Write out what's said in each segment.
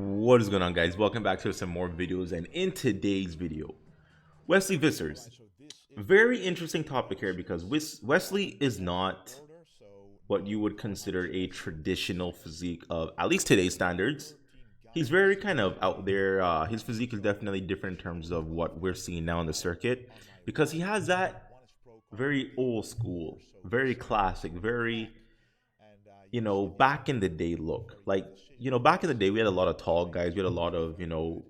What is going on, guys? Welcome back to some more videos, and in today's video, Wesley Vissers. Very interesting topic here because Wesley is not what you would consider a traditional physique of at least today's standards. He's very kind of out there. His physique is definitely different in terms of what we're seeing now on the circuit because he has that very old school, very classic, very back in the day look. Like, back in the day, we had a lot of tall guys. We had a lot of,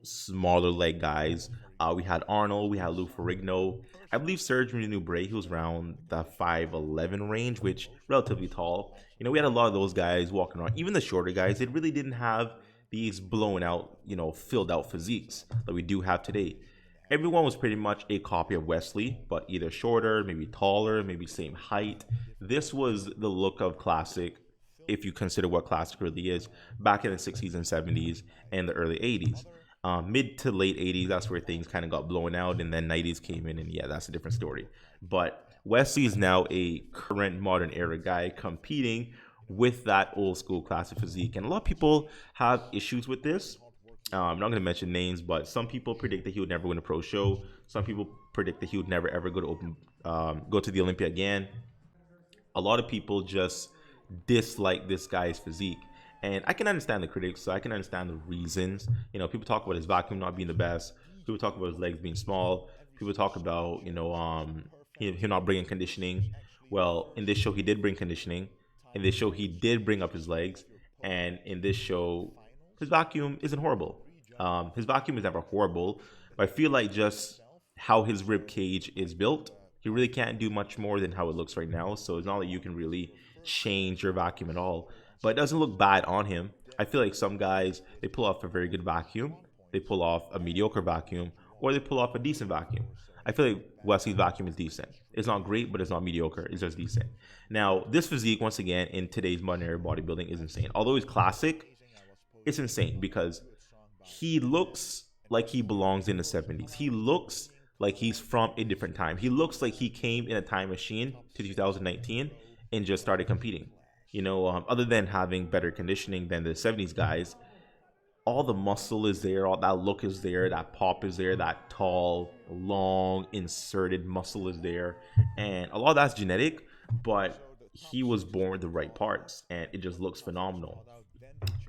smaller leg guys. We had Arnold. We had Lou Ferrigno. I believe Serge Nubret, he was around the 5'11" range, which relatively tall. We had a lot of those guys walking around. Even the shorter guys, they really didn't have these blown out, filled out physiques that we do have today. Everyone was pretty much a copy of Wesley, but either shorter, maybe taller, maybe same height. This was the look of classic, if you consider what classic really is, back in the 60s and 70s and the early 80s. Mid to late 80s, that's where things kind of got blown out, and then 90s came in, and yeah, that's a different story. But Wesley is now a current modern era guy competing with that old school classic physique, and a lot of people have issues with this. I'm not going to mention names, but some people predict that he would never win a pro show. Some people predict that he would never ever go to the Olympia again. A lot of people just dislike this guy's physique, and I can understand the critics, so I can understand the reasons. People talk about his vacuum not being the best. People talk about his legs being small. People talk about him not bringing conditioning. Well, in this show he did bring conditioning. In this show he did bring up his legs, and in this show his vacuum isn't horrible. His vacuum is never horrible, but I feel like just how his rib cage is built, he really can't do much more than how it looks right now. So it's not like you can really change your vacuum at all, but it doesn't look bad on him. I feel like some guys, they pull off a very good vacuum, they pull off a mediocre vacuum, or they pull off a decent vacuum. I feel like Wesley's vacuum is decent. It's not great, but it's not mediocre. It's just decent. Now, this physique, once again, in today's modern era bodybuilding is insane. Although he's classic, it's insane because he looks like he belongs in the 70s. He looks like he's from a different time. He looks like he came in a time machine to 2019 and just started competing. Other than having better conditioning than the 70s guys, all the muscle is there, all that look is there, that pop is there, that tall, long, inserted muscle is there. And a lot of that's genetic, but he was born with the right parts, and it just looks phenomenal.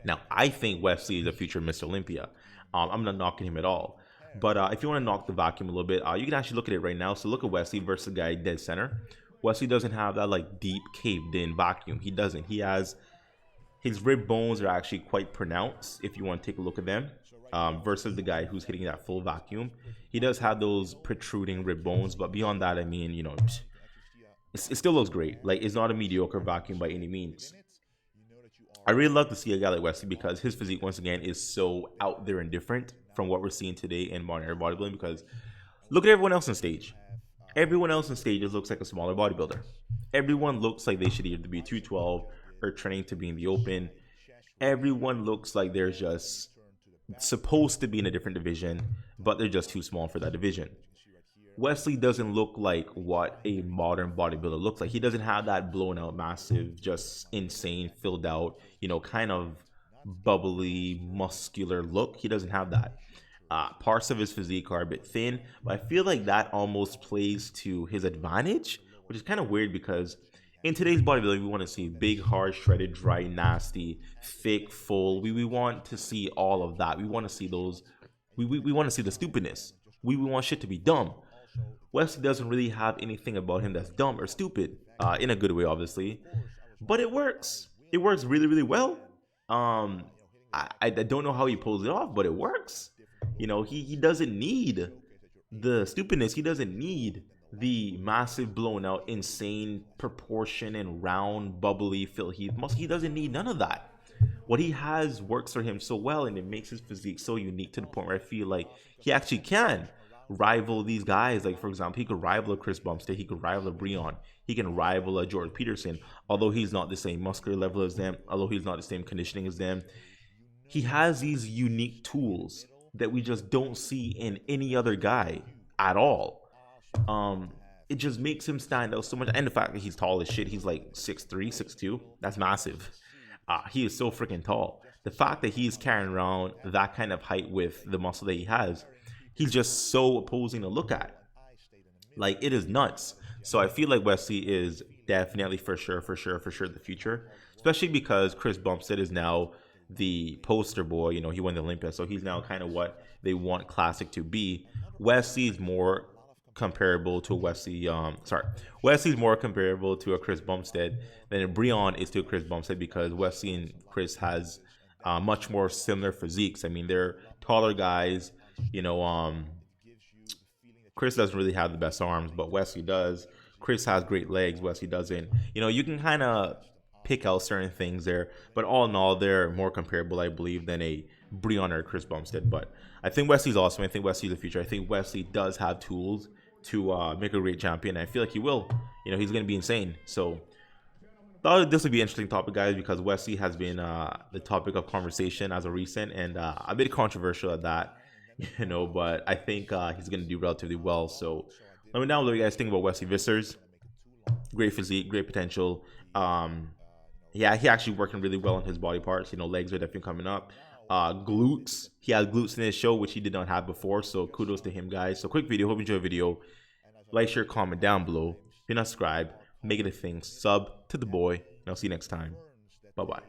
Now, I think Wesley is a future Mr. Olympia. I'm not knocking him at all. But if you want to knock the vacuum a little bit, you can actually look at it right now. So look at Wesley versus the guy dead center. Wesley doesn't have that like deep caved in vacuum. He doesn't. He has, his rib bones are actually quite pronounced if you want to take a look at them, versus the guy who's hitting that full vacuum. He does have those protruding rib bones, but beyond that, I mean, it still looks great. Like, it's not a mediocre vacuum by any means. I really love to see a guy like Wesley because his physique, once again, is so out there and different from what we're seeing today in modern era bodybuilding. Because look at everyone else on stage. Everyone else on stages looks like a smaller bodybuilder. Everyone looks like they should either be 212 or training to be in the open. Everyone looks like they're just supposed to be in a different division, but they're just too small for that division. Wesley doesn't look like what a modern bodybuilder looks like. He doesn't have that blown out, massive, just insane, filled out, kind of bubbly, muscular look. He doesn't have that. Parts of his physique are a bit thin, but I feel like that almost plays to his advantage, which is kind of weird because in today's bodybuilding, we want to see big, hard, shredded, dry, nasty, thick, full. We want to see all of that. We want to see those. We want to see the stupidness. We want shit to be dumb. Wesley doesn't really have anything about him that's dumb or stupid, in a good way, obviously, but it works. It works really, really well. I don't know how he pulls it off, but it works. He doesn't need the stupidness. He doesn't need the massive, blown out, insane proportion and round, bubbly, filled muscle. He doesn't need none of that. What he has works for him so well, and it makes his physique so unique to the point where I feel like he actually can rival these guys. Like, for example, he could rival a Chris Bumstead, he could rival a Breon, he can rival a George Peterson, although he's not the same muscular level as them, although he's not the same conditioning as them. He has these unique tools that we just don't see in any other guy at all. It just makes him stand out so much, and the fact that he's tall as shit, he's like 6'3", 6'2", that's massive. He is so freaking tall. the fact that he's carrying around that kind of height with the muscle that he has, he's just so opposing to look at. Like, it is nuts. So I feel like Wesley is definitely for sure the future, especially because Chris Bumstead is now the poster boy. You know, he won the Olympia, so he's now kind of what they want Classic to be. Wesley's more comparable to Wesley's more comparable to a Chris Bumstead than Breon is to a Chris Bumstead, because Wesley and Chris has much more similar physiques. I mean, they're taller guys. You know, Chris doesn't really have the best arms, but Wesley does. Chris has great legs. Wesley doesn't. You know, you can kind of pick out certain things there, but all in all, they're more comparable, I believe, than a Breon or Chris Bumstead. But I think Wesley's awesome. I think Wesley's the future. I think Wesley does have tools to make a great champion. I feel like he will. You know, he's going to be insane. So thought this would be an interesting topic, guys, because Wesley has been the topic of conversation as of recent, and a bit controversial at that. You know, but I think he's going to do relatively well. So let me know what you guys think about Wesley Vissers. Great physique, great potential. Yeah, he actually working really well on his body parts. You know, legs are definitely coming up. Glutes. He has glutes in his show, which he did not have before. So kudos to him, guys. So quick video. Hope you enjoy the video. Like, share, comment down below. If you're not subscribed, make it a thing. Sub to the boy. And I'll see you next time. Bye-bye.